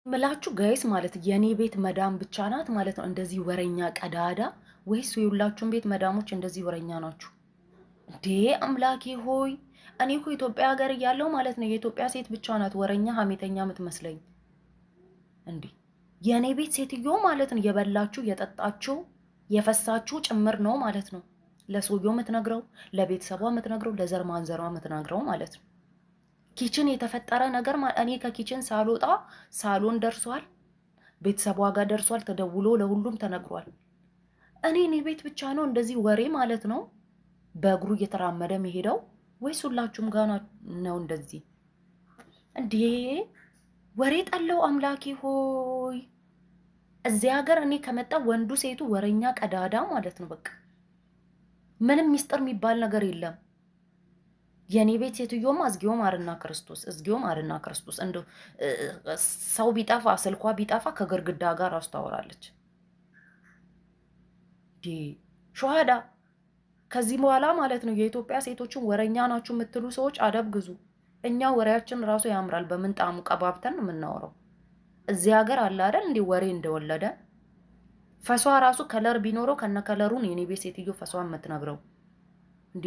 ምላችሁ ጋይስ ማለት የኔ ቤት መዳም ብቻ ናት ማለት ነው እንደዚህ ወረኛ ቀዳዳ? ወይስ የሁላችሁም ቤት መዳሞች እንደዚህ ወረኛ ናችሁ እንዴ? አምላኬ ሆይ እኔ እኮ ኢትዮጵያ ሀገር እያለሁ ማለት ነው የኢትዮጵያ ሴት ብቻ ናት ወረኛ ሀሜተኛ የምትመስለኝ እንዴ። የኔ ቤት ሴትዮ ማለት ነው የበላችሁ የጠጣችሁ የፈሳችሁ ጭምር ነው ማለት ነው ለሰውየው የምትነግረው፣ ለቤተሰቧ የምትነግረው፣ ለዘር ማንዘሯ የምትነግረው ማለት ነው። ኪችን የተፈጠረ ነገር እኔ ከኪችን ሳልወጣ ሳሎን ደርሷል፣ ቤተሰቧ ጋር ደርሷል፣ ተደውሎ ለሁሉም ተነግሯል። እኔ ቤት ብቻ ነው እንደዚህ ወሬ ማለት ነው በእግሩ እየተራመደ መሄደው ወይስ ሁላችሁም ጋር ነው እንደዚህ እንዴ? ወሬ ጠለው አምላኬ ሆይ። እዚህ ሀገር እኔ ከመጣ ወንዱ ሴቱ ወረኛ ቀዳዳ ማለት ነው። በቃ ምንም ሚስጥር የሚባል ነገር የለም። የኔ ቤት ሴትዮማ እዝጊዮ ማርና ክርስቶስ እዝጊዮ ማርና ክርስቶስ እንደው ሰው ቢጠፋ ስልኳ ቢጠፋ ከግርግዳ ጋር አስታወራለች። ሸሃዳ ከዚህ በኋላ ማለት ነው የኢትዮጵያ ሴቶችን ወረኛ ናችሁ የምትሉ ሰዎች አደብ ግዙ። እኛ ወሬያችን ራሱ ያምራል። በምን ጣሙ ቀባብተን ነው የምናወራው። እዚህ ሀገር አለ አይደል እንዴ ወሬ እንደወለደ ፈሷ ራሱ ከለር ቢኖረው ከነ ከለሩን የኔ ቤት ሴትዮ ፈሷን የምትነግረው እንዴ